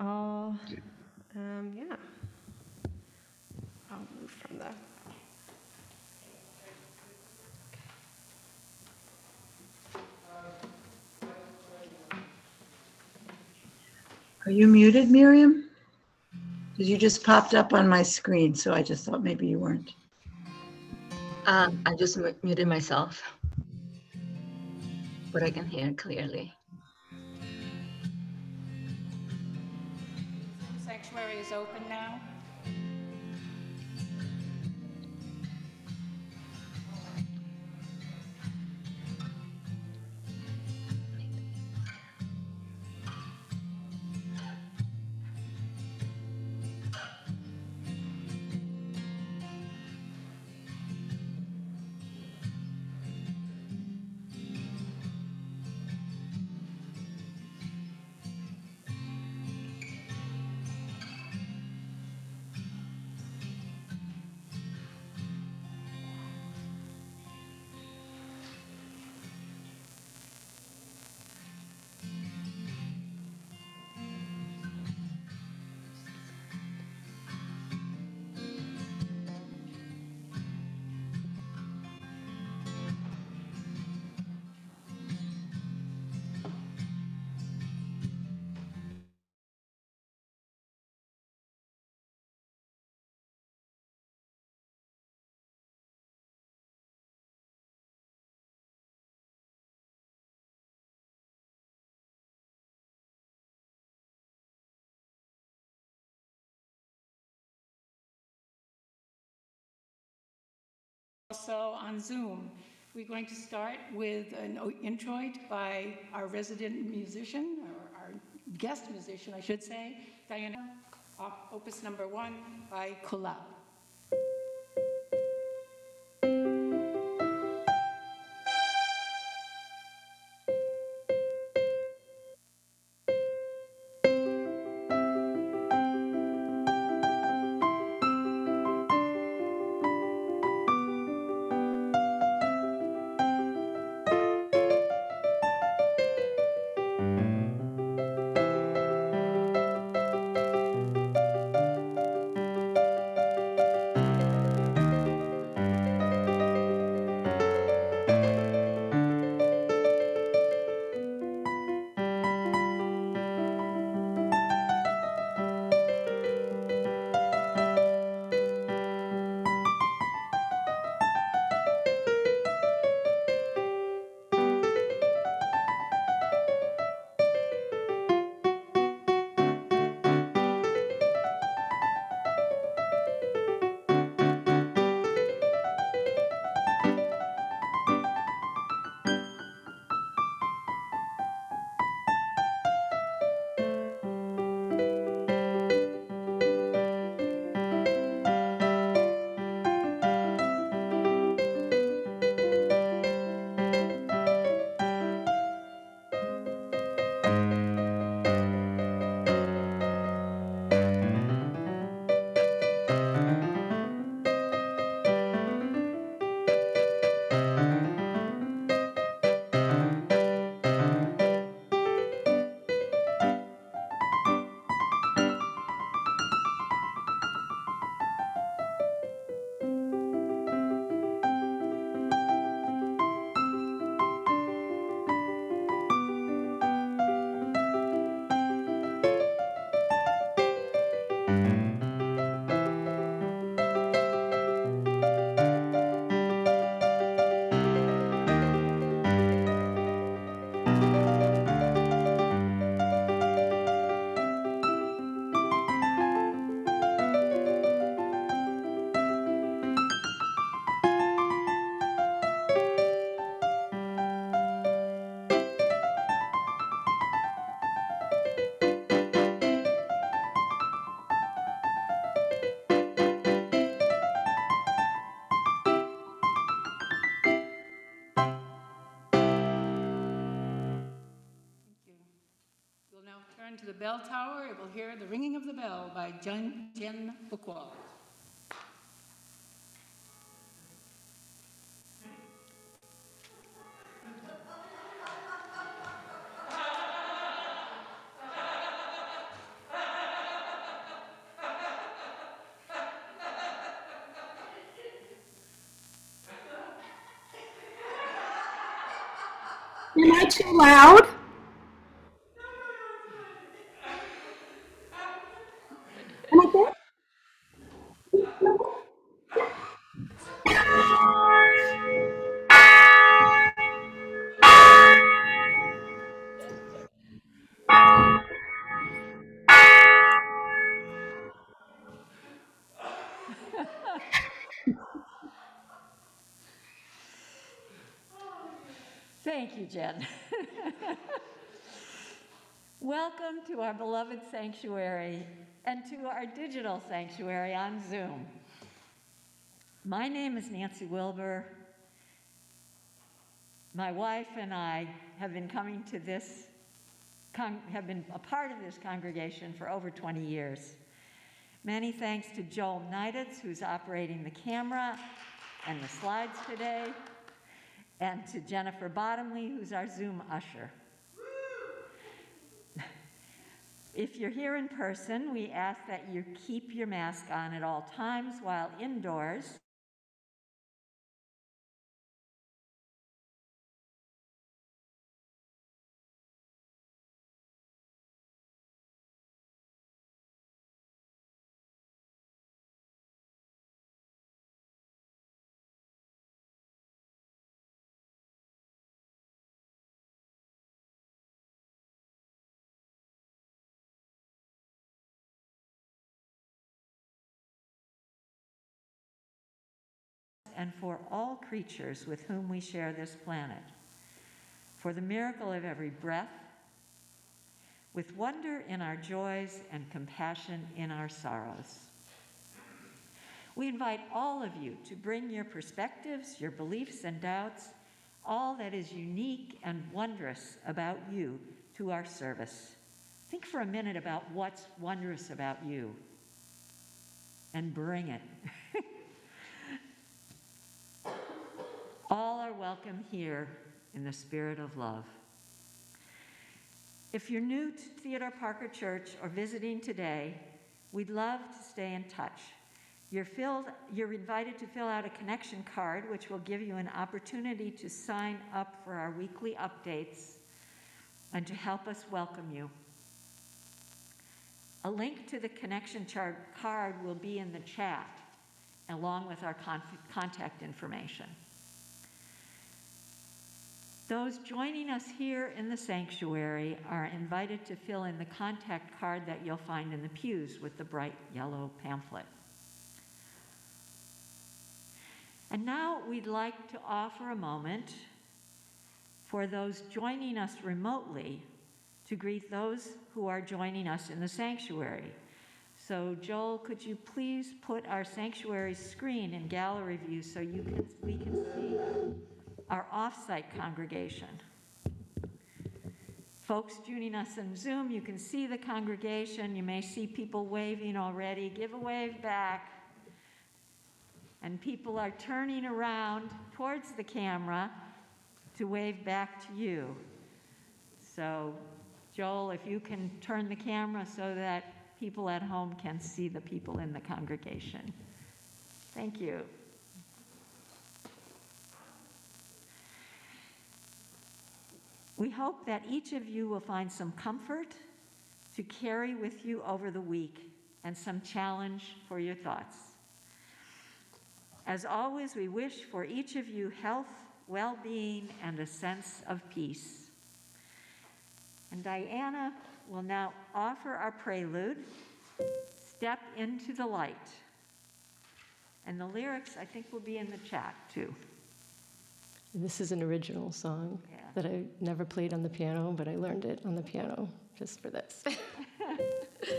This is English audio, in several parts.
I'll, yeah, I'll move from the. Are you muted, Miriam? Because you just popped up on my screen, so I just thought maybe you weren't. I just muted myself, but I can hear clearly. Sanctuary is open now. Also on Zoom. We're going to start with an introit by our resident musician, or our guest musician, I should say, Diana, opus number 1 by Kulab. To the bell tower, it will hear the ringing of the bell by Jen Buchwald. Am I too loud? Am I good? Thank you, Jen. Welcome to our beloved sanctuary and to our digital sanctuary on Zoom. My name is Nancy Wilbur. My wife and I have been coming to this, have been a part of this congregation for over 20 years. Many thanks to Joel Neiditz, who's operating the camera and the slides today, and to Jennifer Bottomley, who's our Zoom usher. If you're here in person, we ask that you keep your mask on at all times while indoors. And for all creatures with whom we share this planet, for the miracle of every breath, with wonder in our joys and compassion in our sorrows. We invite all of you to bring your perspectives, your beliefs and doubts, all that is unique and wondrous about you to our service. Think for a minute about what's wondrous about you and bring it. All are welcome here in the spirit of love. If you're new to Theodore Parker Church or visiting today, we'd love to stay in touch. You're invited to fill out a connection card, which will give you an opportunity to sign up for our weekly updates and to help us welcome you. A link to the connection card will be in the chat, along with our contact information. Those joining us here in the sanctuary are invited to fill in the contact card that you'll find in the pews with the bright yellow pamphlet. And now we'd like to offer a moment for those joining us remotely to greet those who are joining us in the sanctuary. So Joel, could you please put our sanctuary screen in gallery view so we can see our off-site congregation. Folks joining us on Zoom, you can see the congregation. You may see people waving already. Give a wave back. And people are turning around towards the camera to wave back to you. So, Joel, if you can turn the camera so that people at home can see the people in the congregation. Thank you. We hope that each of you will find some comfort to carry with you over the week and some challenge for your thoughts. As always, we wish for each of you health, well-being, and a sense of peace. And Diana will now offer our prelude, Step into the Light. And the lyrics, I think, will be in the chat, too. This is an original song that I never played on the piano, but I learned it on the piano just for this. Thank you.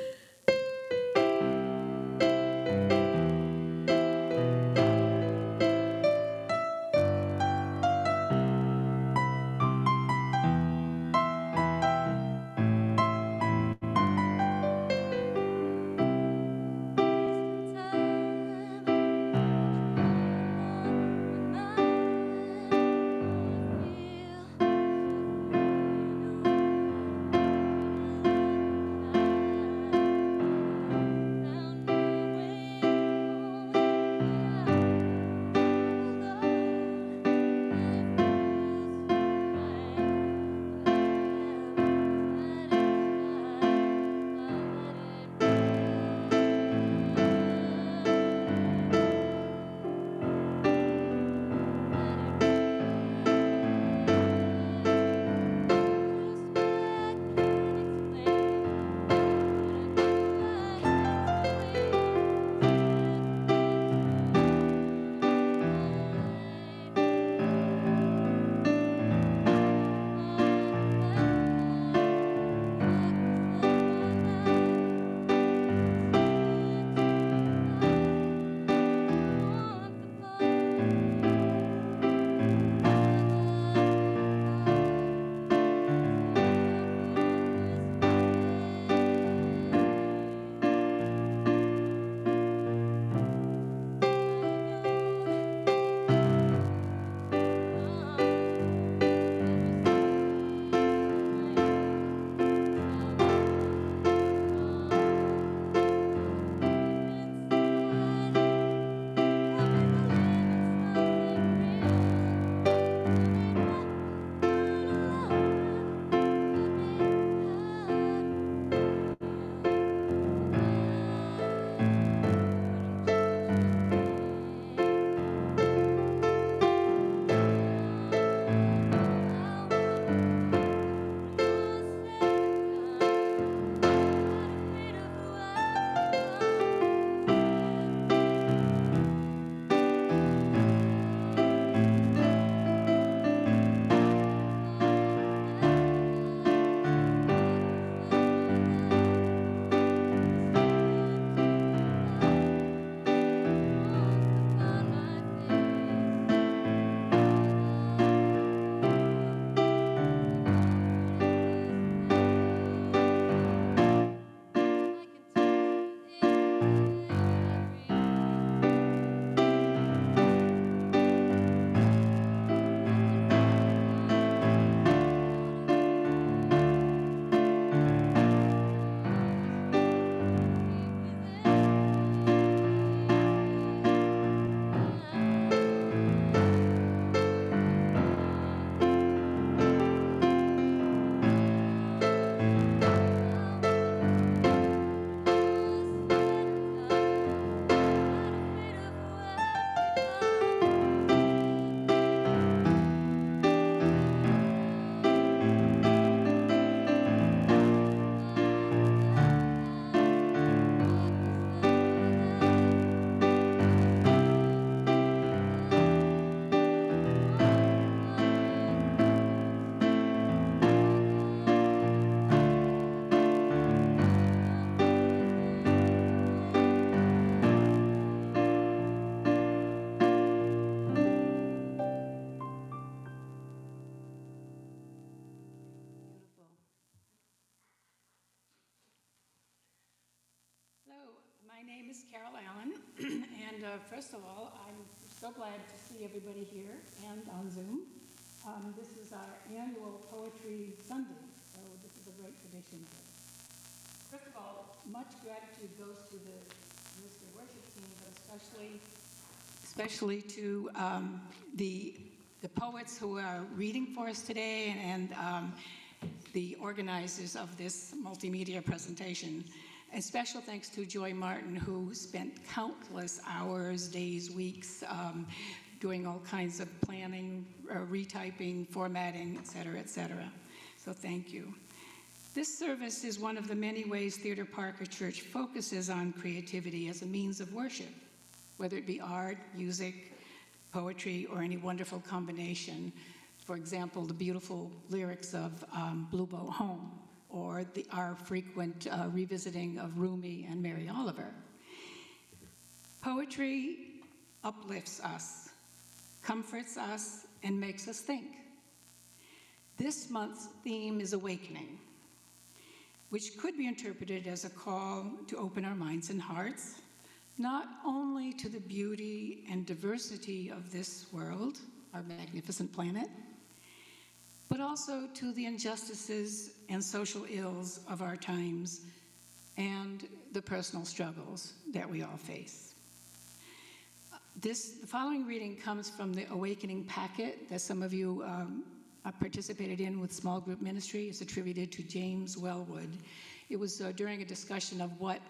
My name is Carol Allen, and first of all, I'm so glad to see everybody here and on Zoom. This is our annual Poetry Sunday, so this is a great tradition. First of all, much gratitude goes to the Mr. Worship team, but especially to the poets who are reading for us today and the organizers of this multimedia presentation. And special thanks to Joy Martin, who spent countless hours, days, weeks, doing all kinds of planning, retyping, formatting, et cetera, et cetera. So thank you. This service is one of the many ways Theodore Parker Church focuses on creativity as a means of worship, whether it be art, music, poetry, or any wonderful combination. For example, the beautiful lyrics of Blue Boat Home, or our frequent revisiting of Rumi and Mary Oliver. Poetry uplifts us, comforts us, and makes us think. This month's theme is awakening, which could be interpreted as a call to open our minds and hearts, not only to the beauty and diversity of this world, our magnificent planet, but also to the injustices and social ills of our times and the personal struggles that we all face. The following reading comes from the Awakening Packet that some of you participated in with small group ministry. It's attributed to James Wellwood. It was during a discussion of what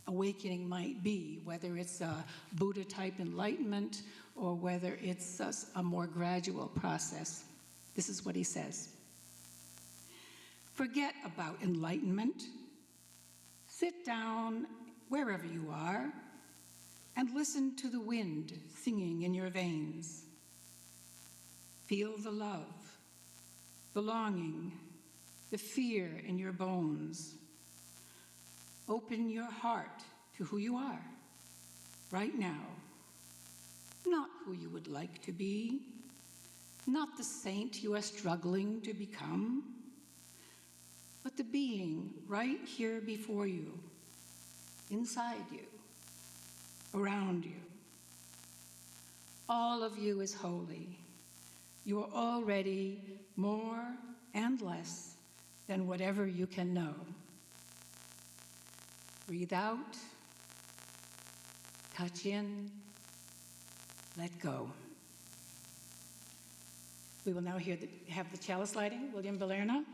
awakening might be, whether it's a Buddha-type enlightenment or whether it's a more gradual process. This is what he says. Forget about enlightenment. Sit down wherever you are and listen to the wind singing in your veins. Feel the love, the longing, the fear in your bones. Open your heart to who you are right now, not who you would like to be, not the saint you are struggling to become, but the being right here before you, inside you, around you. All of you is holy. You are already more and less than whatever you can know. Breathe out, touch in, let go. We will now have the chalice lighting, William Balerna.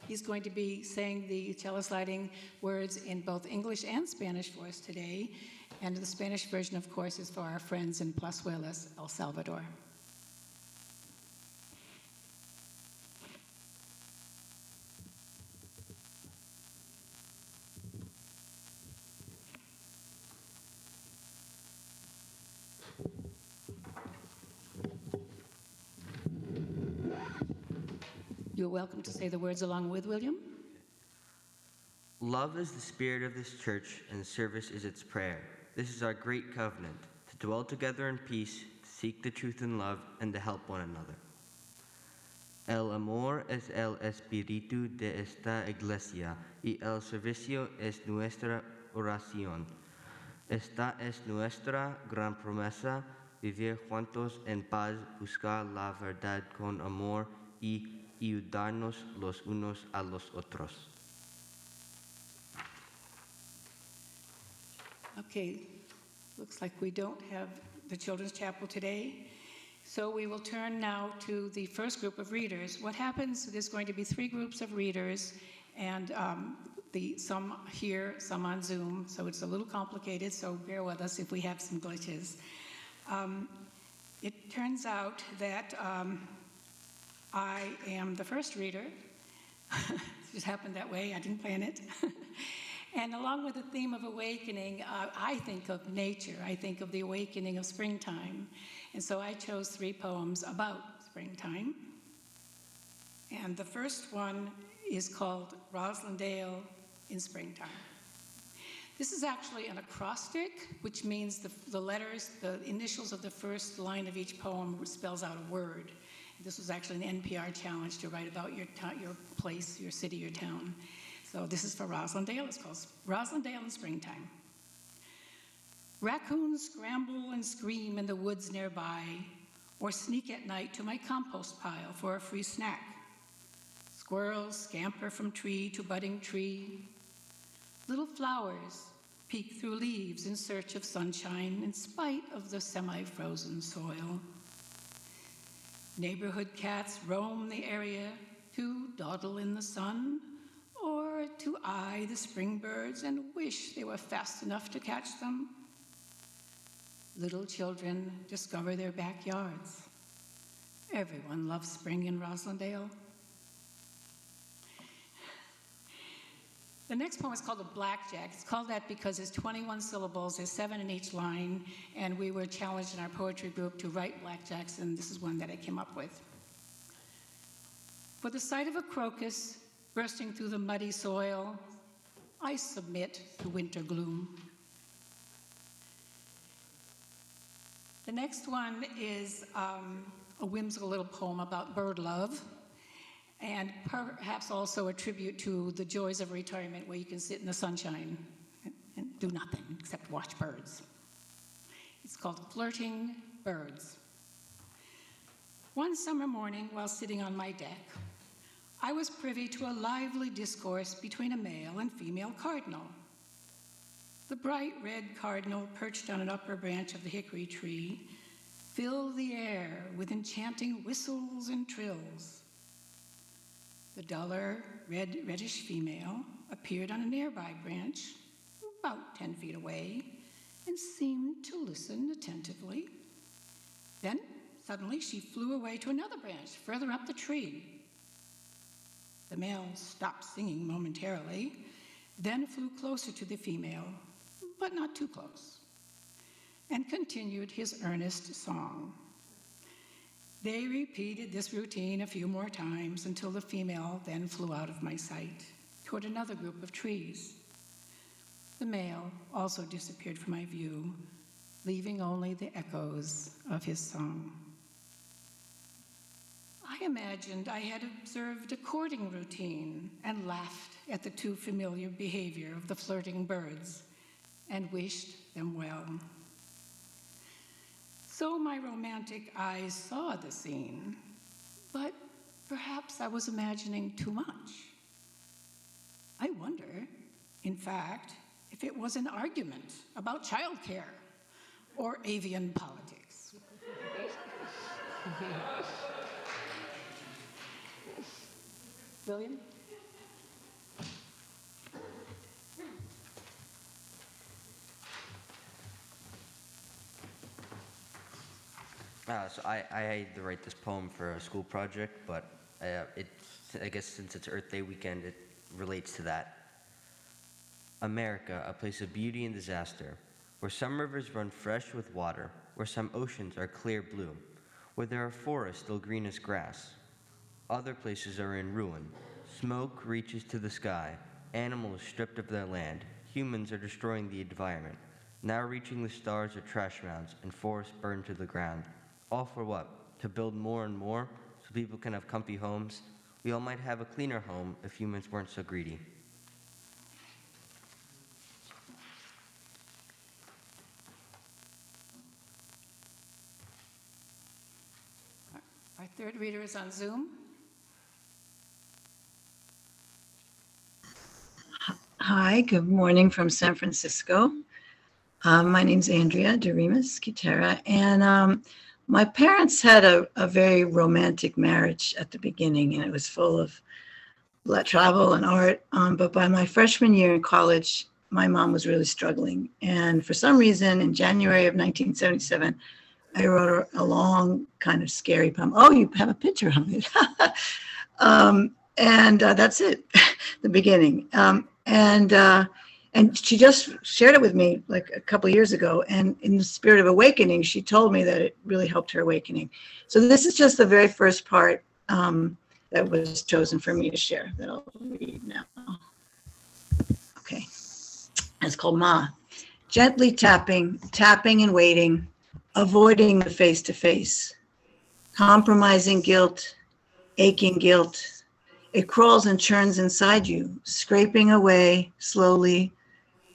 He's going to be saying the chalice lighting words in both English and Spanish for us today. And the Spanish version, of course, is for our friends in Plazuelas, El Salvador. You're welcome to say the words along with William. Love is the spirit of this church, and service is its prayer. This is our great covenant, to dwell together in peace, to seek the truth in love, and to help one another. El amor es el espíritu de esta iglesia, y el servicio es nuestra oración. Esta es nuestra gran promesa, vivir juntos en paz, buscar la verdad con amor y ayudarnos los unos a los otros. Okay, looks like we don't have the Children's Chapel today. So we will turn now to the first group of readers. What happens, there's going to be 3 groups of readers, and some here, some on Zoom, so it's a little complicated, so bear with us if we have some glitches. It turns out that I am the first reader. It just happened that way, I didn't plan it. And along with the theme of awakening, I think of nature. I think of the awakening of springtime. And so I chose 3 poems about springtime. And the first one is called Roslindale in Springtime. This is actually an acrostic, which means the letters, the initials of the first line of each poem spells out a word. This was actually an NPR challenge to write about your place, your city, your town. So this is for Roslindale. It's called Roslindale in Springtime. Raccoons scramble and scream in the woods nearby, or sneak at night to my compost pile for a free snack. Squirrels scamper from tree to budding tree. Little flowers peek through leaves in search of sunshine in spite of the semi-frozen soil. Neighborhood cats roam the area to dawdle in the sun or to eye the spring birds and wish they were fast enough to catch them. Little children discover their backyards. Everyone loves spring in Roslindale. The next poem is called The Blackjack. It's called that because it's 21 syllables, there's 7 in each line, and we were challenged in our poetry group to write blackjacks, and this is one that I came up with. For the sight of a crocus bursting through the muddy soil, I submit to winter gloom. The next one is a whimsical little poem about bird love, and perhaps also a tribute to the joys of retirement where you can sit in the sunshine and do nothing except watch birds. It's called Flirting Birds. One summer morning while sitting on my deck, I was privy to a lively discourse between a male and female cardinal. The bright red cardinal, perched on an upper branch of the hickory tree, filled the air with enchanting whistles and trills. The duller, reddish female appeared on a nearby branch, about 10 feet away, and seemed to listen attentively. Then, suddenly, she flew away to another branch, further up the tree. The male stopped singing momentarily, then flew closer to the female, but not too close, and continued his earnest song. They repeated this routine a few more times until the female then flew out of my sight toward another group of trees. The male also disappeared from my view, leaving only the echoes of his song. I imagined I had observed a courting routine and laughed at the too familiar behavior of the flirting birds and wished them well. So my romantic eyes saw the scene, but perhaps I was imagining too much. I wonder, in fact, if it was an argument about childcare or avian politics. William? So I had to write this poem for a school project, but I guess since it's Earth Day weekend, it relates to that. America, a place of beauty and disaster, where some rivers run fresh with water, where some oceans are clear blue, where there are forests still green as grass. Other places are in ruin. Smoke reaches to the sky, animals stripped of their land, humans are destroying the environment. Now reaching the stars are trash mounds, and forests burned to the ground. All for what? To build more and more, so people can have comfy homes? We all might have a cleaner home if humans weren't so greedy. Our third reader is on Zoom. Hi, good morning from San Francisco. My name's Andrea Doremus Quintera, and my parents had a very romantic marriage at the beginning, and it was full of travel and art. But by my freshman year in college, my mom was really struggling. And for some reason, in January of 1977, I wrote her a long, kind of scary poem. Oh, you have a picture of it. And that's it, the beginning. And she just shared it with me like a couple of years ago. And in the spirit of awakening, she told me that it really helped her awakening. So this is just the very first part that was chosen for me to share that I'll read now. Okay. It's called Ma. Gently tapping and waiting, avoiding the face-to-face, compromising guilt, aching guilt. It crawls and churns inside you, scraping away slowly,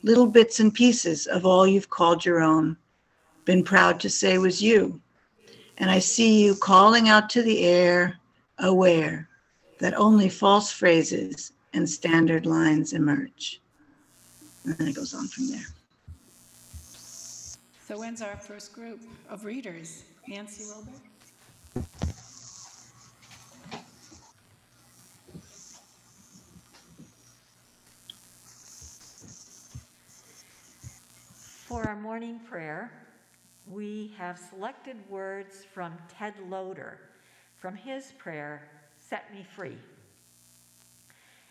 little bits and pieces of all you've called your own, been proud to say was you. And I see you calling out to the air, aware that only false phrases and standard lines emerge. And then it goes on from there. So when's our first group of readers? Nancy Wilbur? For our morning prayer, we have selected words from Ted Loder, from his prayer, Set Me Free. It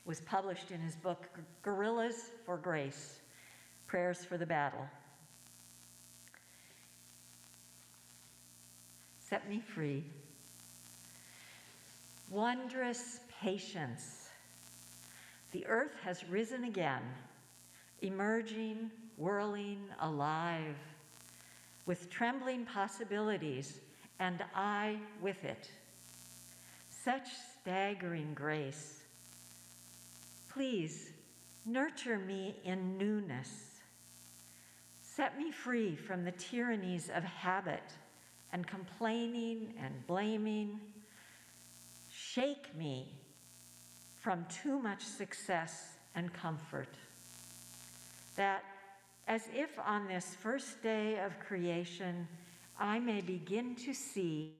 was published in his book, Guerrillas for Grace, Prayers for the Battle. Set me free. Wondrous patience. The earth has risen again, emerging, whirling, alive, with trembling possibilities, and I with it. Such staggering grace. Please nurture me in newness. Set me free from the tyrannies of habit and complaining and blaming. Shake me from too much success and comfort. That as if on this first day of creation, I may begin to see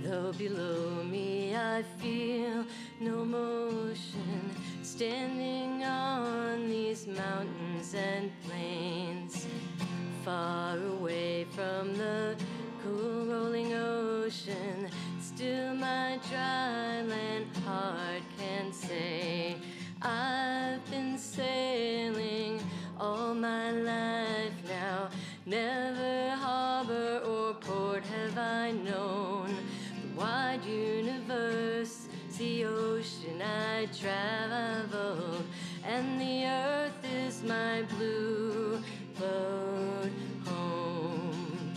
Though below me I feel no motion, standing on these mountains and plains, far away from the cool rolling ocean, still my dry land heart can say, I've been sailing all my life now, never harbor or port have I known. Wide universe, the ocean I traveled, and the earth is my blue boat home.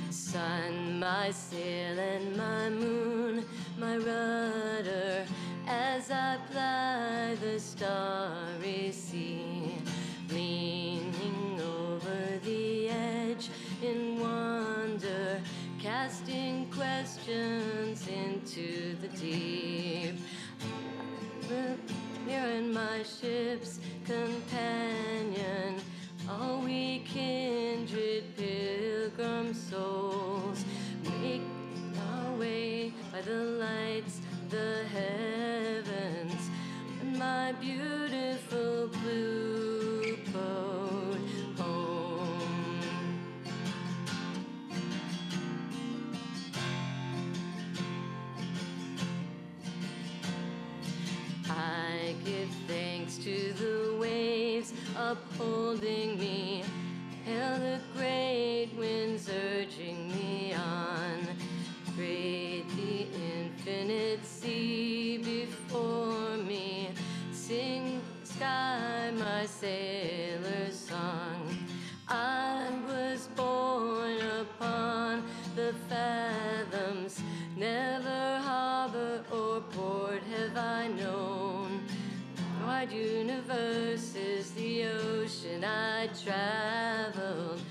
Sun, my sail, and my moon, my rudder, as I ply the starry sea, leaning over the edge in wonder, casting questions into the deep. You're in my ship's companion, all we kindred pilgrim souls, make our way by the lights, the heavens, and my beautiful blue boat home. I give thanks to the waves upholding me, hail the great winds urging me on, great the infinite sea before me, sing sky my sailor's song. I was born upon the fathoms, never harbor or port have I known. Wide universe is the ocean I traveled,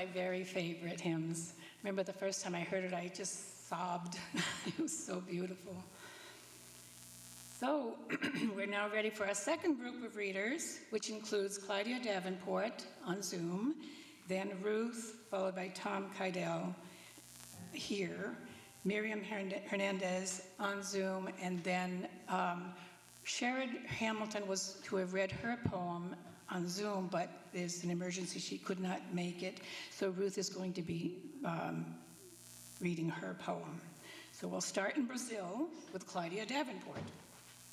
my very favorite hymns. Remember the first time I heard it, I just sobbed. It was so beautiful. So we're now ready for our second group of readers, which includes Claudia Davenport on Zoom, then Ruth, followed by Tom Keidel here, Miriam Hernandez on Zoom, and then Sherrod Hamilton was to have read her poem on Zoom, but there's an emergency, she could not make it. So Ruth is going to be reading her poem. So we'll start in Brazil with Claudia Davenport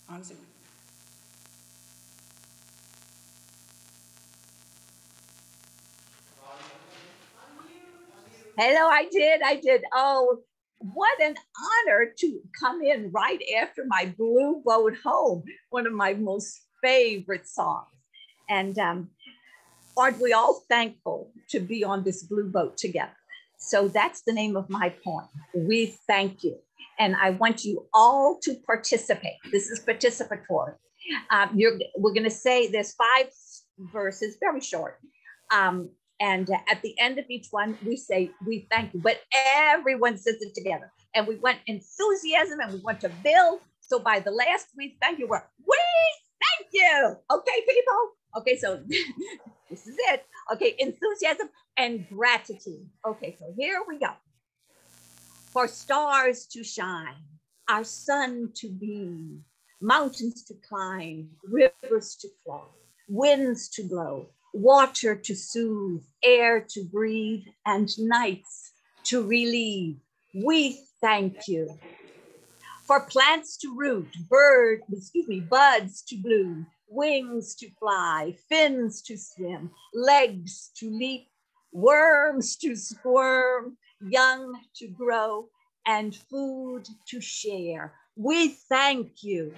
on Zoom. Hello, I did. Oh, what an honor to come in right after my Blue Boat Home, one of my most favorite songs. And aren't we all thankful to be on this blue boat together? So that's the name of my poem. We thank you. And I want you all to participate. This is participatory. We're going to say there's 5 verses, very short. And at the end of each one, we say, we thank you. But everyone says it together. And we want enthusiasm and we want to build. So by the last we thank you, we thank you. Okay, people? Okay, so this is it. Okay, enthusiasm and gratitude. Okay, so here we go. For stars to shine, our sun to beam, mountains to climb, rivers to flow, winds to blow, water to soothe, air to breathe, and nights to relieve. We thank you. For plants to root, buds to bloom, wings to fly, fins to swim, legs to leap, worms to squirm, young to grow, and food to share. We thank you.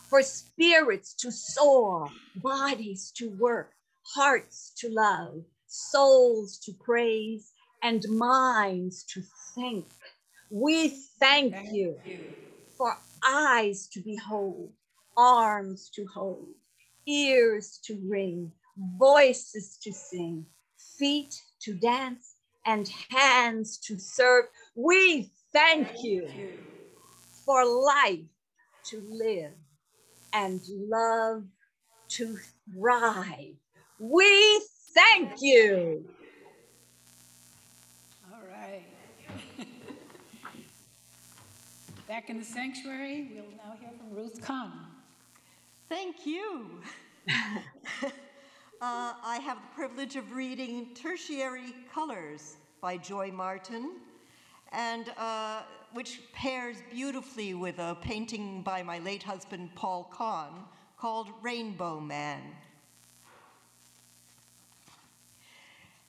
For spirits to soar, bodies to work, hearts to love, souls to praise, and minds to think. We thank you. For eyes to behold, arms to hold, ears to ring, voices to sing, feet to dance, and hands to serve. We thank you. For life to live and love to thrive. We thank you. All right. Back in the sanctuary, we'll now hear from Ruth Kahn. Thank you. I have the privilege of reading Tertiary Colors by Joy Martin, and which pairs beautifully with a painting by my late husband, Paul Kahn, called Rainbow Man.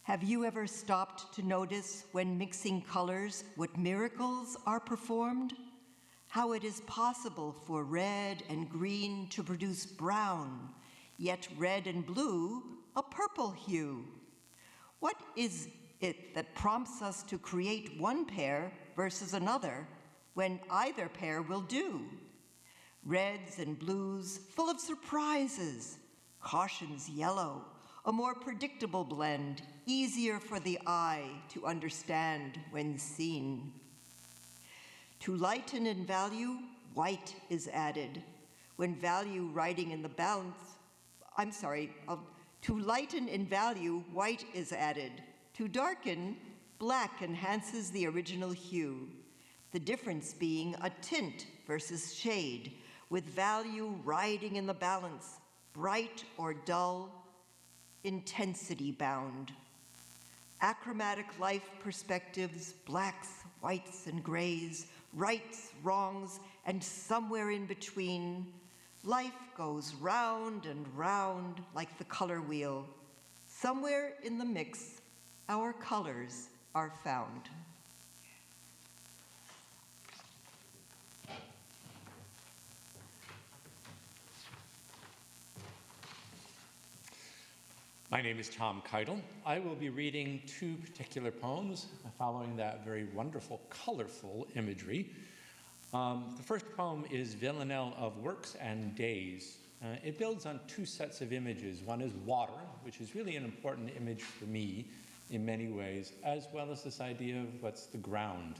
Have you ever stopped to notice when mixing colors what miracles are performed? How it is possible for red and green to produce brown, yet red and blue a purple hue? What is it that prompts us to create one pair versus another when either pair will do? Reds and blues full of surprises, cautions yellow, a more predictable blend, easier for the eye to understand when seen. To lighten in value, white is added. When value riding in the balance, to lighten in value, white is added. To darken, black enhances the original hue. The difference being a tint versus shade, with value riding in the balance, bright or dull, intensity bound. Achromatic life perspectives, blacks, whites, and grays, rights, wrongs, and somewhere in between, life goes round and round like the color wheel. Somewhere in the mix, our colors are found. My name is Tom Keidel. I will be reading 2 particular poems following that very wonderful, colorful imagery. The first poem is Villanelle of Works and Days. It builds on 2 sets of images. One is water, which is really an important image for me in many ways, as well as this idea of what's the ground.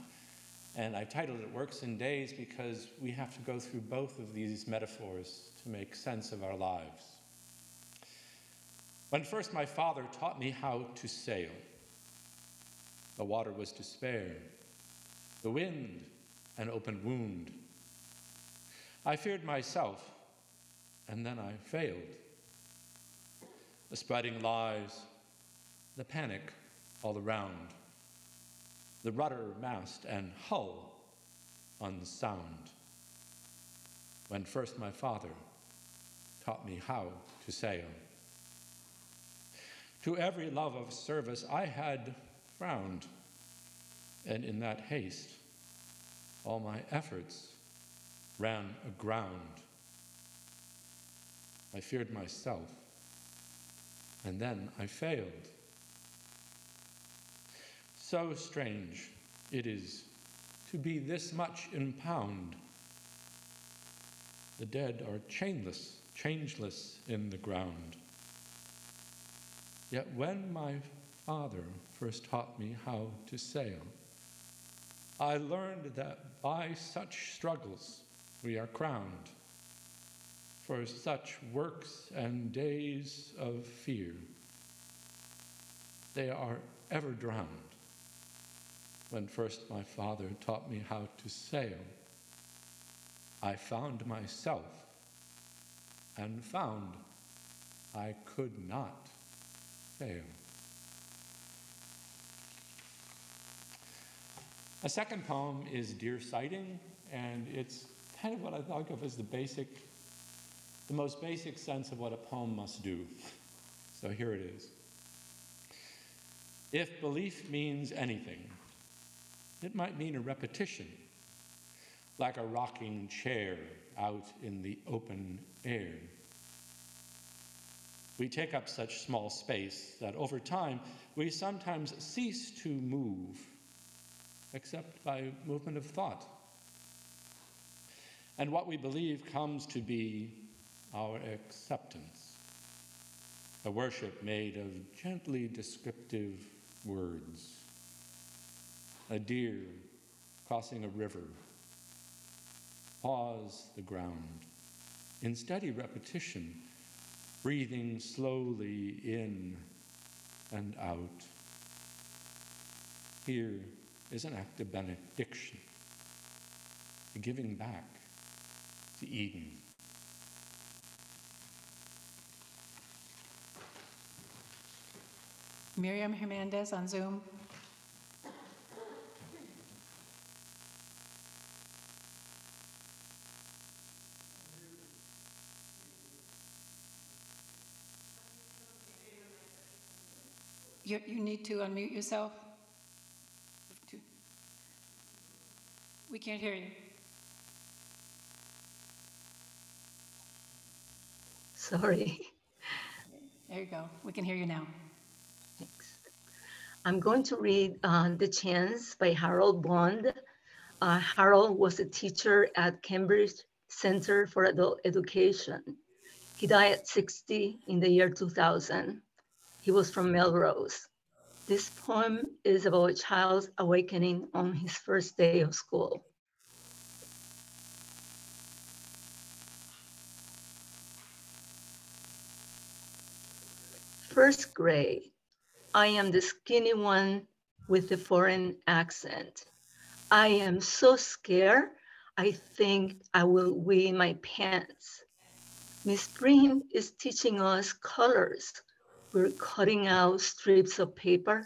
And I titled it Works and Days because we have to go through both of these metaphors to make sense of our lives. When first my father taught me how to sail, the water was to spare, the wind an open wound. I feared myself, and then I failed. The spreading lies, the panic all around, the rudder, mast, and hull unsound. When first my father taught me how to sail. To every love of service I had frowned, and in that haste, all my efforts ran aground. I feared myself, and then I failed. So strange it is to be this much impound. The dead are chainless, changeless in the ground. Yet when my father first taught me how to sail, I learned that by such struggles we are crowned. For such works and days of fear, they are ever drowned. When first my father taught me how to sail, I found myself and found I could not fail. A second poem is Dear Sighting, and it's kind of what I thought of as the most basic sense of what a poem must do. So here it is. If belief means anything, it might mean a repetition, like a rocking chair out in the open air. We take up such small space that over time we sometimes cease to move, except by movement of thought. And what we believe comes to be our acceptance, a worship made of gently descriptive words. A deer crossing a river, pause the ground, in steady repetition, breathing slowly in and out. Here is an act of benediction, a giving back to Eden. Miriam Hernandez on Zoom. You need to unmute yourself. We can't hear you. Sorry. There you go. We can hear you now. Thanks. I'm going to read The Chance by Harold Bond. Harold was a teacher at Cambridge Center for Adult Education. He died at 60 in the year 2000. He was from Melrose. This poem is about a child's awakening on his first day of school. First grade. I am the skinny one with the foreign accent. I am so scared, I think I will wee my pants. Miss Breen is teaching us colors. We're cutting out strips of paper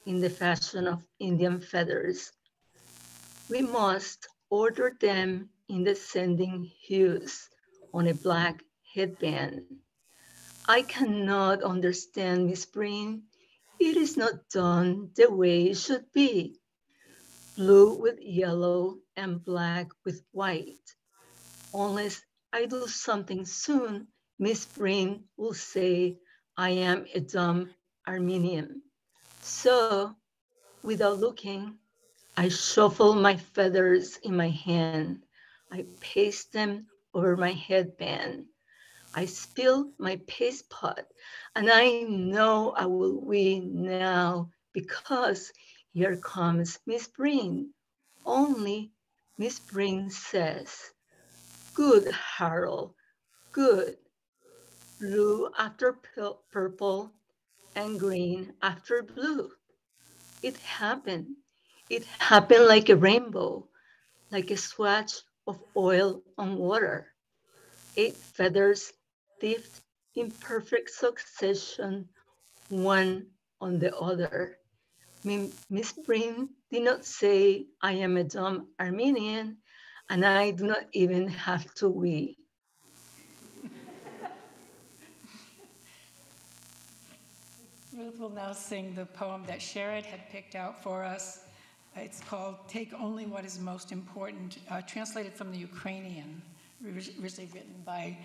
in the fashion of Indian feathers. We must order them in descending hues on a black headband. I cannot understand, Miss Breen. It is not done the way it should be. Blue with yellow and black with white. Unless I do something soon, Miss Breen will say I am a dumb Armenian. So, without looking, I shuffle my feathers in my hand. I paste them over my headband. I spill my paste pot, and I know I will win now because here comes Miss Breen. Only Miss Breen says, "Good, Harold, good. Blue after purple and green after blue." It happened. It happened like a rainbow, like a swatch of oil on water. 8 feathers dipped in perfect succession, one on the other. Miss Prim did not say, "I am a dumb Armenian, and I do not even have to wee." Ruth will now sing the poem that Sherrod had picked out for us. It's called Take Only What Is Most Important, translated from the Ukrainian, originally written by,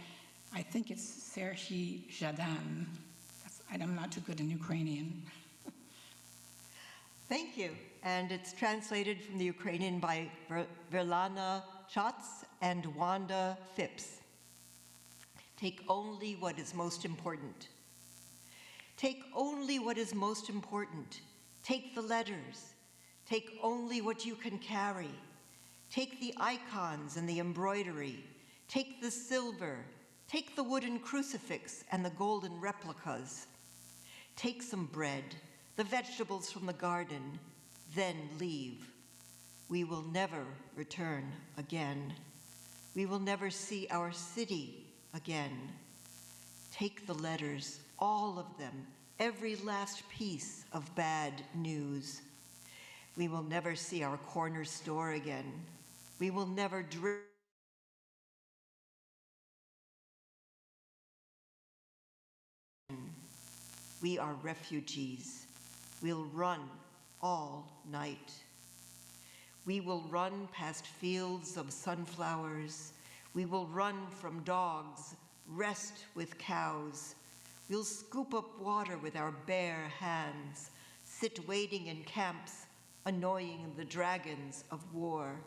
I think it's Serhiy Zhadan. I'm not too good in Ukrainian. Thank you. And it's translated from the Ukrainian by Verlana Chats and Wanda Phipps. Take only what is most important. Take only what is most important. Take the letters. Take only what you can carry. Take the icons and the embroidery. Take the silver. Take the wooden crucifix and the golden replicas. Take some bread, the vegetables from the garden, then leave. We will never return again. We will never see our city again. Take the letters, all of them, every last piece of bad news. We will never see our corner store again. We will never drink. We are refugees. We'll run all night. We will run past fields of sunflowers. We will run from dogs, rest with cows. We'll scoop up water with our bare hands, sit waiting in camps, annoying the dragons of war.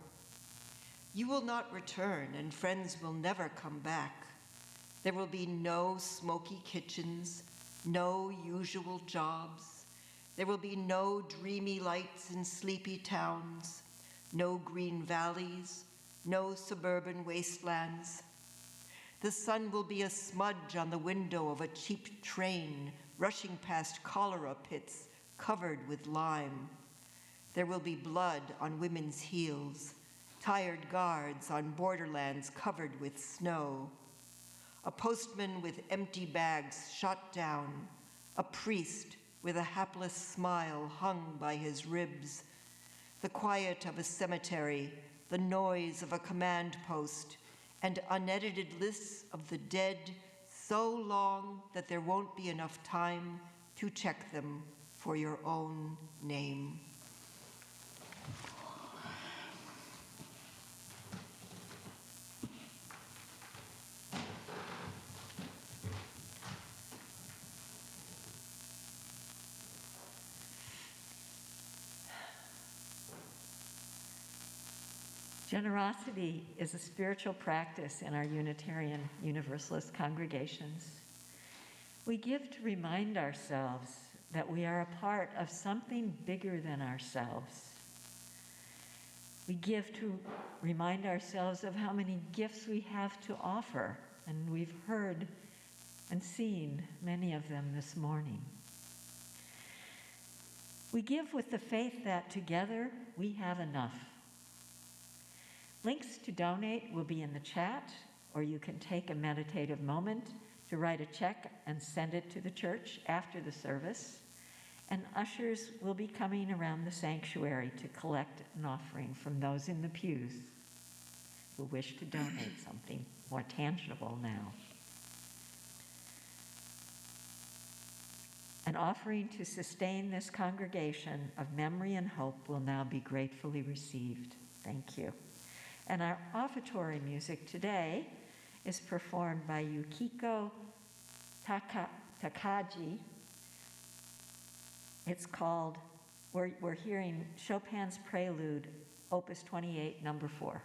You will not return, and friends will never come back. There will be no smoky kitchens, no usual jobs. There will be no dreamy lights in sleepy towns, no green valleys, no suburban wastelands. The sun will be a smudge on the window of a cheap train rushing past cholera pits covered with lime. There will be blood on women's heels, tired guards on borderlands covered with snow, a postman with empty bags shot down, a priest with a hapless smile hung by his ribs, the quiet of a cemetery, the noise of a command post, and unedited lists of the dead so long that there won't be enough time to check them for your own name. Generosity is a spiritual practice in our Unitarian Universalist congregations. We give to remind ourselves that we are a part of something bigger than ourselves. We give to remind ourselves of how many gifts we have to offer, and we've heard and seen many of them this morning. We give with the faith that together we have enough. Links to donate will be in the chat, or you can take a meditative moment to write a check and send it to the church after the service. And ushers will be coming around the sanctuary to collect an offering from those in the pews who wish to donate something more tangible now. An offering to sustain this congregation of memory and hope will now be gratefully received. Thank you. And our offertory music today is performed by Yukiko Takagi. It's called, we're hearing Chopin's Prelude, Opus 28, number 4.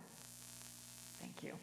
Thank you.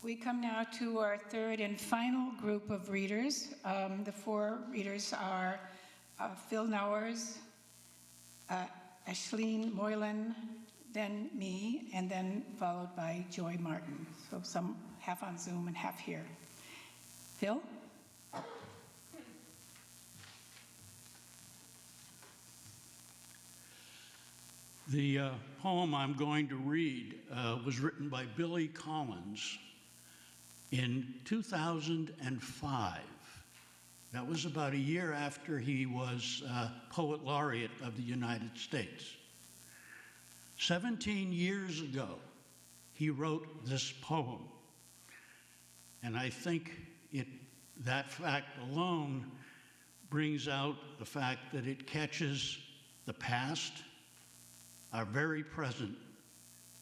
We come now to our third and final group of readers. The four readers are Phil Nowers, Ashleen Moylan, then me, and then followed by Joy Martin. So some half on Zoom and half here. Phil? The poem I'm going to read was written by Billy Collins in 2005. That was about a year after he was Poet Laureate of the United States. 17 years ago, he wrote this poem. And I think that fact alone brings out the fact that it catches the past, our very present,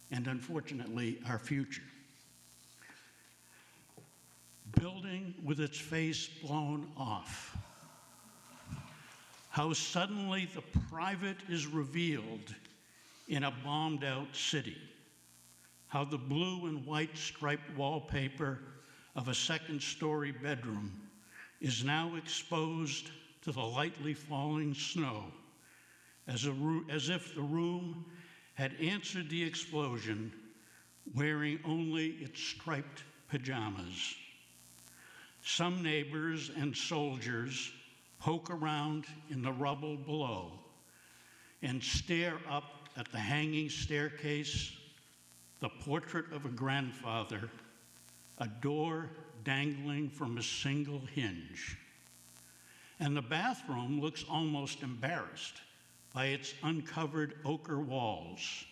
and unfortunately, our future. Building with its face blown off. How suddenly the private is revealed in a bombed out city. How the blue and white striped wallpaper of a second-story bedroom is now exposed to the lightly falling snow, as if the room had answered the explosion wearing only its striped pajamas. Some neighbors and soldiers poke around in the rubble below and stare up at the hanging staircase, the portrait of a grandfather, a door dangling from a single hinge. And the bathroom looks almost embarrassed by its uncovered ochre walls,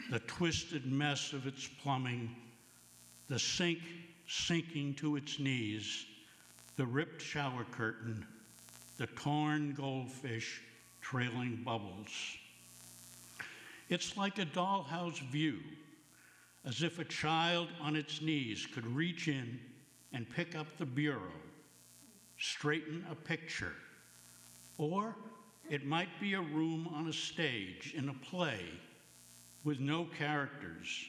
the twisted mess of its plumbing, the sink sinking to its knees, the ripped shower curtain, the torn goldfish trailing bubbles. It's like a dollhouse view, as if a child on its knees could reach in and pick up the bureau, straighten a picture, or it might be a room on a stage in a play with no characters,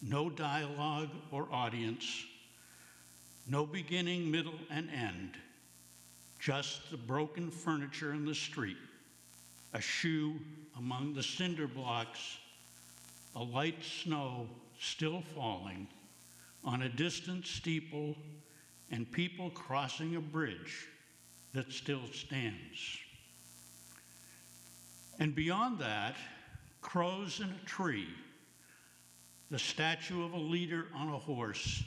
no dialogue or audience, no beginning, middle, and end, just the broken furniture in the street, a shoe among the cinder blocks, a light snow still falling on a distant steeple, and people crossing a bridge that still stands. And beyond that, crows in a tree, the statue of a leader on a horse,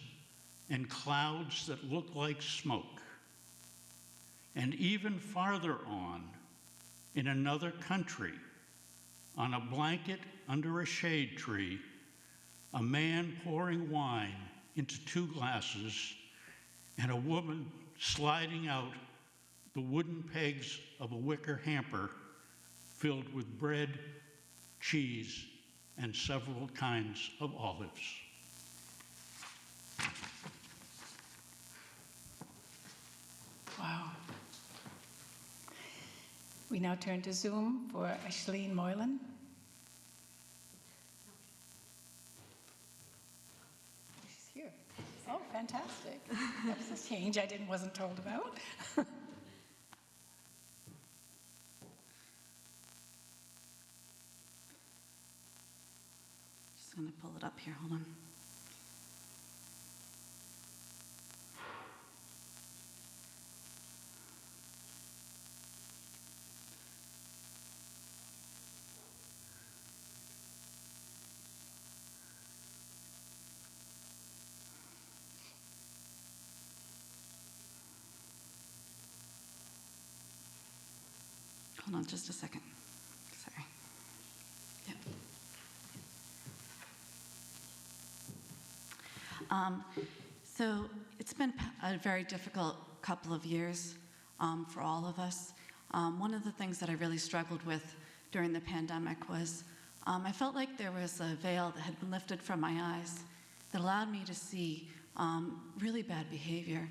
and clouds that look like smoke. And even farther on, in another country, on a blanket under a shade tree, a man pouring wine into 2 glasses, and a woman sliding out the wooden pegs of a wicker hamper filled with bread, cheese, and several kinds of olives. Wow. We now turn to Zoom for Ashleen Moylan. She's here. Oh, fantastic. That's a change I wasn't told about. Just going to pull it up here. Hold on. Hold on just a second. Sorry. Yep. So it's been a very difficult couple of years for all of us. One of the things that I really struggled with during the pandemic was I felt like there was a veil that had been lifted from my eyes that allowed me to see really bad behavior,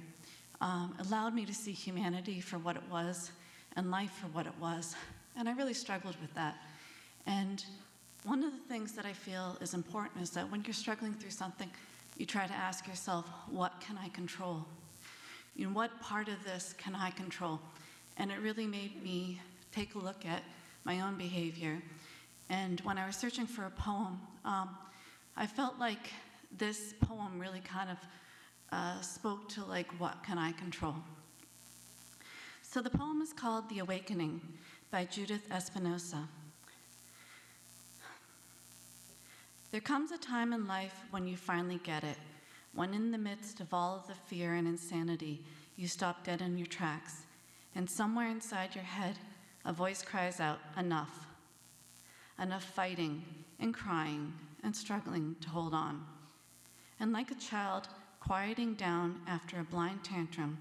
allowed me to see humanity for what it was and life for what it was. And I really struggled with that. And one of the things that I feel is important is that when you're struggling through something, you try to ask yourself, what can I control? What part of this can I control? And it really made me take a look at my own behavior. And when I was searching for a poem, I felt like this poem really kind of spoke to like, what can I control? So the poem is called The Awakening by Judith Espinosa. There comes a time in life when you finally get it, when in the midst of all of the fear and insanity, you stop dead in your tracks, and somewhere inside your head, a voice cries out, enough. Enough fighting and crying and struggling to hold on. And like a child quieting down after a blind tantrum,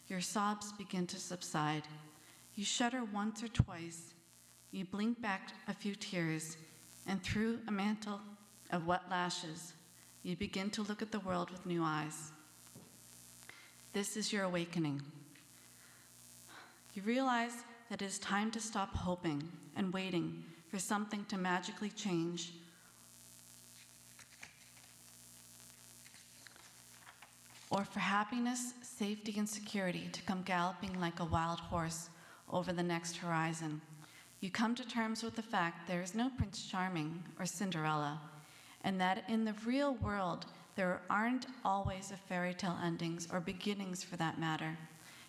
your sobs begin to subside. You shudder once or twice, you blink back a few tears, and through a mantle of wet lashes, you begin to look at the world with new eyes. This is your awakening. You realize that it is time to stop hoping and waiting for something to magically change, or for happiness, safety, and security to come galloping like a wild horse over the next horizon. You come to terms with the fact there is no Prince Charming or Cinderella, and that in the real world, there aren't always a fairy tale endings or beginnings for that matter.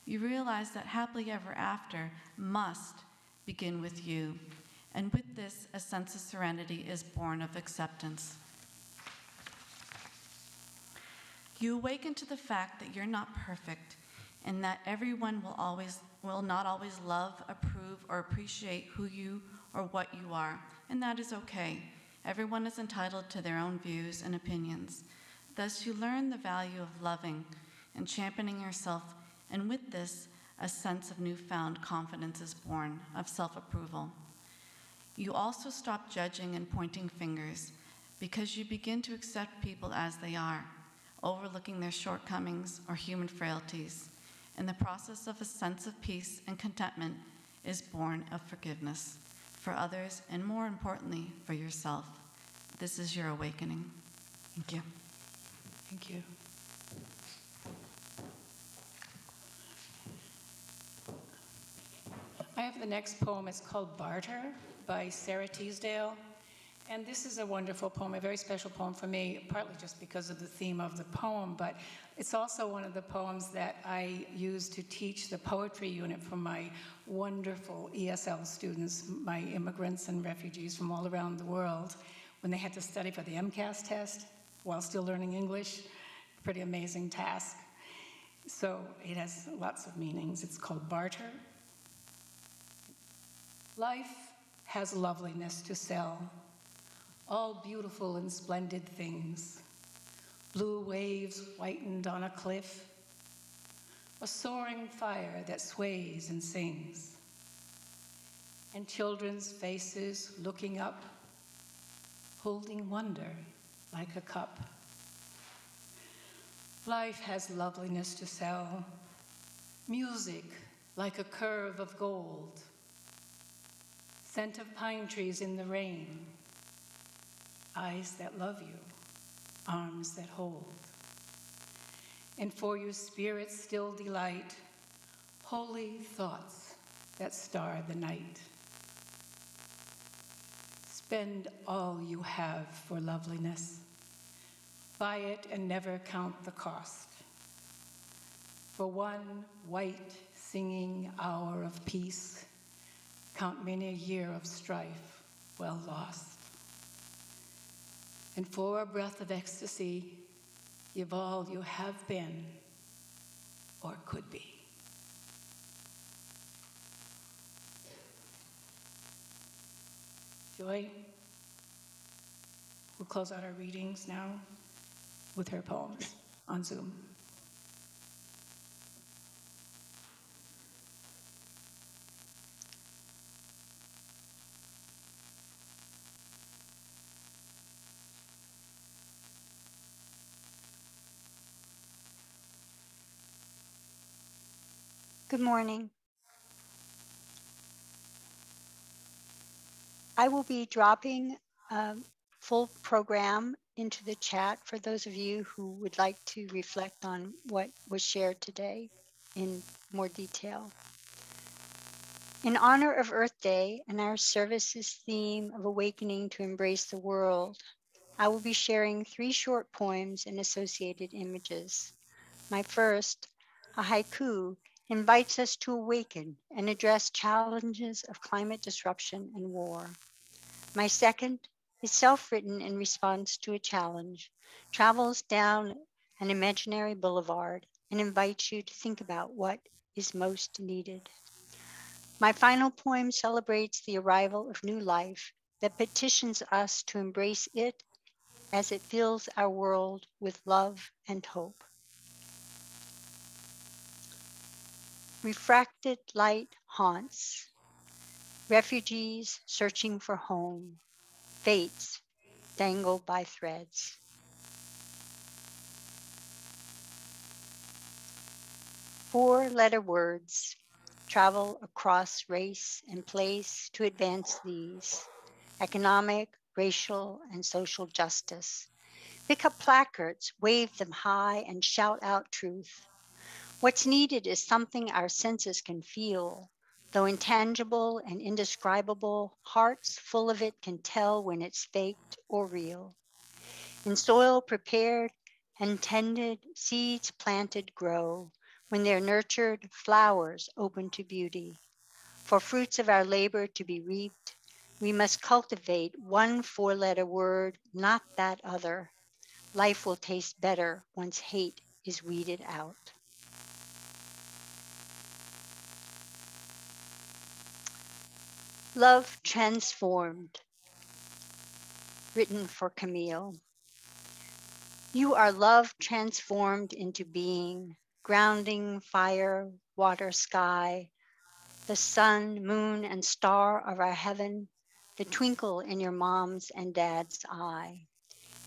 You realize that happily ever after must begin with you. And with this, a sense of serenity is born of acceptance. You awaken to the fact that you're not perfect and that everyone will not always love, approve, or appreciate who you or what you are, and that is okay. Everyone is entitled to their own views and opinions. Thus, you learn the value of loving and championing yourself, and with this, a sense of newfound confidence is born of self-approval. You also stop judging and pointing fingers because you begin to accept people as they are, overlooking their shortcomings or human frailties. And the process of a sense of peace and contentment is born of forgiveness for others and, more importantly, for yourself. This is your awakening. Thank you. Thank you. I have the next poem. It's called Barter by Sarah Teasdale. And this is a wonderful poem, a very special poem for me, partly just because of the theme of the poem, but it's also one of the poems that I use to teach the poetry unit for my wonderful ESL students, my immigrants and refugees from all around the world, when they had to study for the MCAS test while still learning English. Pretty amazing task. So it has lots of meanings. It's called Barter. Life has loveliness to sell, all beautiful and splendid things. Blue waves whitened on a cliff, a soaring fire that sways and sings, and children's faces looking up, holding wonder like a cup. Life has loveliness to sell, music like a curve of gold, scent of pine trees in the rain, eyes that love you, arms that hold. And for your spirit's still delight, holy thoughts that star the night. Spend all you have for loveliness. Buy it and never count the cost. For one white singing hour of peace, count many a year of strife well lost. And for a breath of ecstasy, give all you have been or could be. Joy will close out our readings now with her poems on Zoom. Good morning. I will be dropping full program into the chat for those of you who would like to reflect on what was shared today in more detail. In honor of Earth Day and our service's theme of awakening to embrace the world, I will be sharing 3 short poems and associated images. My first, a haiku, invites us to awaken and address challenges of climate disruption and war. My second is self-written in response to a challenge, travels down an imaginary boulevard and invites you to think about what is most needed. My final poem celebrates the arrival of new life that petitions us to embrace it as it fills our world with love and hope. Refracted light haunts, refugees searching for home, fates dangled by threads. Four-letter words travel across race and place to advance these: economic, racial, and social justice. Pick up placards, wave them high, and shout out truth. What's needed is something our senses can feel. Though intangible and indescribable, hearts full of it can tell when it's faked or real. In soil prepared and tended, seeds planted grow. When they're nurtured, flowers open to beauty. For fruits of our labor to be reaped, we must cultivate one 4-letter word, not that other. Life will taste better once hate is weeded out. Love Transformed, written for Camille. You are love transformed into being, grounding fire, water, sky, the sun, moon, and star of our heaven, the twinkle in your mom's and dad's eye.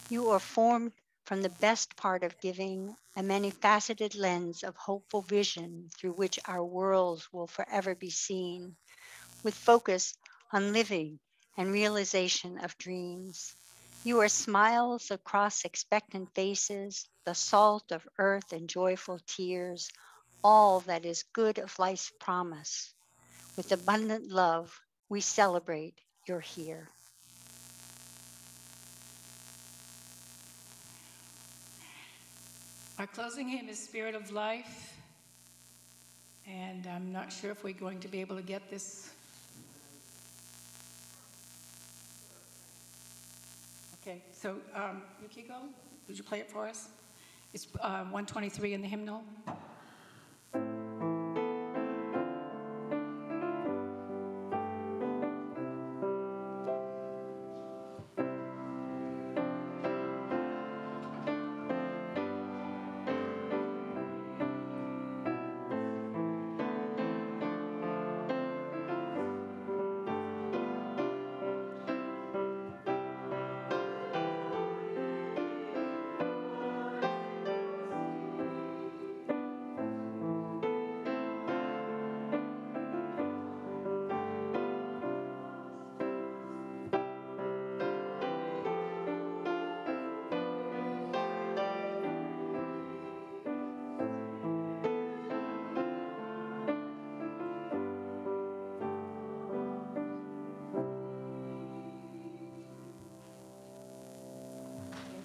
You are formed from the best part of giving, a many-faceted lens of hopeful vision through which our worlds will forever be seen, with focus on living and realization of dreams. You are smiles across expectant faces, the salt of earth and joyful tears, all that is good of life's promise. With abundant love, we celebrate you're here. Our closing hymn is Spirit of Life, and I'm not sure if we're going to be able to get this. Okay, so Yukiko, would you play it for us? It's 123 in the hymnal.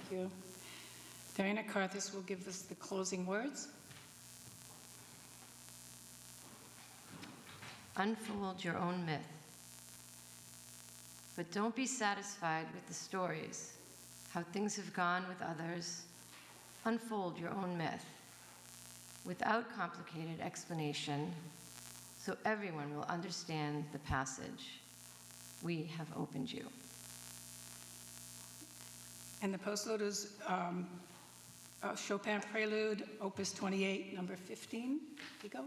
Thank you. Diana Karthus will give us the closing words. Unfold your own myth. But don't be satisfied with the stories, how things have gone with others. Unfold your own myth without complicated explanation, so everyone will understand the passage. We have opened you. And the postlude is Chopin Prelude, Opus 28, number 15. You go.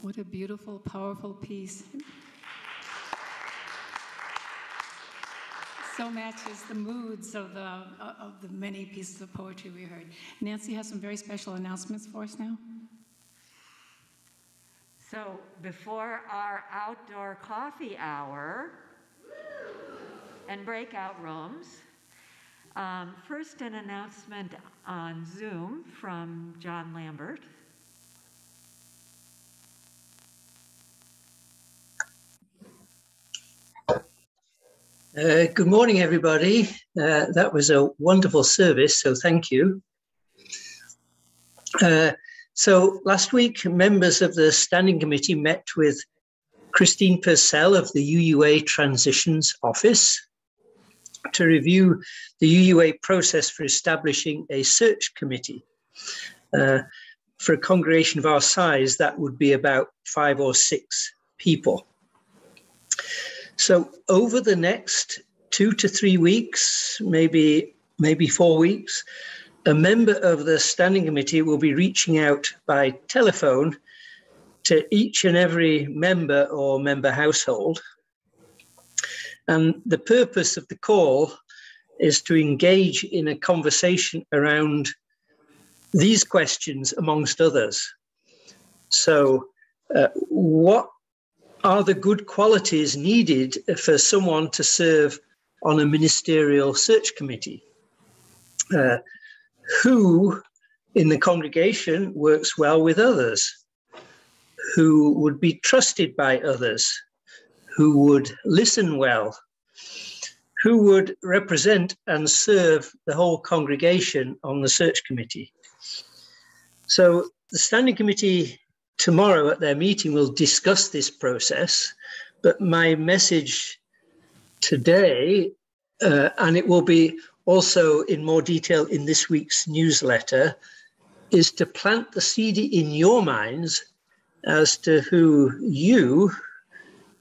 What a beautiful, powerful piece. So matches the moods of the many pieces of poetry we heard. Nancy has some very special announcements for us now. So before our outdoor coffee hour and breakout rooms, first an announcement on Zoom from John Lambert. Good morning, everybody. That was a wonderful service, so thank you. So last week, members of the Standing Committee met with Christine Purcell of the UUA Transitions Office to review the UUA process for establishing a search committee. For a congregation of our size, that would be about 5 or 6 people. So over the next 2 to 3 weeks, maybe 4 weeks, a member of the Standing Committee will be reaching out by telephone to each and every member or member household. And the purpose of the call is to engage in a conversation around these questions, amongst others. So what are the good qualities needed for someone to serve on a ministerial search committee? Who in the congregation works well with others? Who would be trusted by others? Who would listen well? Who would represent and serve the whole congregation on the search committee? So the Standing Committee tomorrow at their meeting will discuss this process, but my message today, and it will be also in more detail in this week's newsletter, is to plant the seed in your minds as to who you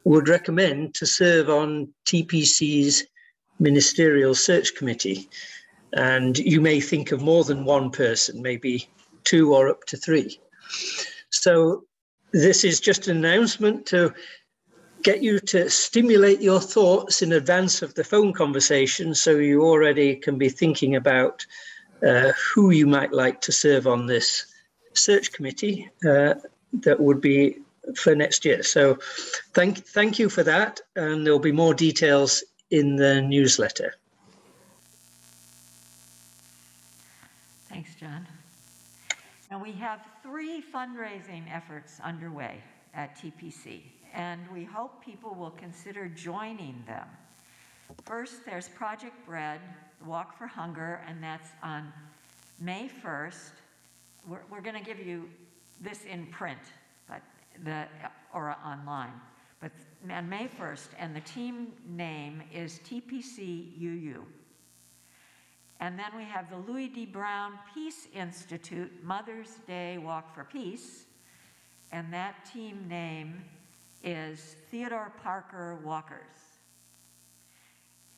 would recommend to serve on TPC's Ministerial Search Committee. And you may think of more than one person, maybe 2 or up to 3. So this is just an announcement to get you to stimulate your thoughts in advance of the phone conversation, so you already can be thinking about who you might like to serve on this search committee that would be for next year. So thank you for that, and there'll be more details in the newsletter. Thanks, John. Now we have 3 fundraising efforts underway at TPC, and we hope people will consider joining them. First, there's Project Bread, Walk for Hunger, and that's on May 1st. We're going to give you this in print, or online, but on May 1st, and the team name is TPC UU. And then we have the Louis D. Brown Peace Institute Mother's Day Walk for Peace, and that team name is Theodore Parker Walkers.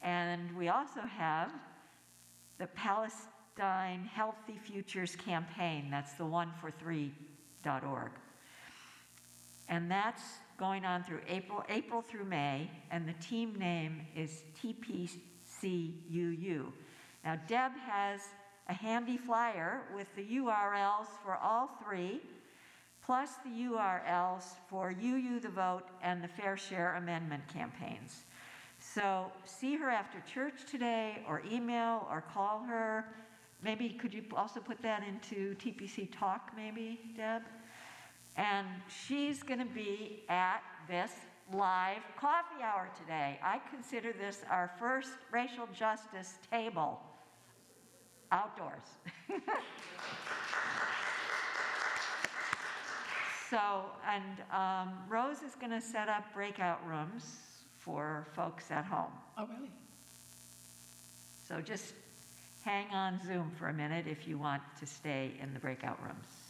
And we also have the Palestine Healthy Futures Campaign, that's the onefor3.org. And that's going on through April through May, and the team name is TPCUU. Now, Deb has a handy flyer with the URLs for all 3, plus the URLs for UU the Vote and the Fair Share Amendment campaigns. So see her after church today, or email, or call her. Maybe could you also put that into TPC Talk, maybe, Deb? And she's going to be at this live coffee hour today. I consider this our first racial justice table outdoors. So, and Rose is going to set up breakout rooms for folks at home. Oh, really? So just hang on Zoom for a minute if you want to stay in the breakout rooms.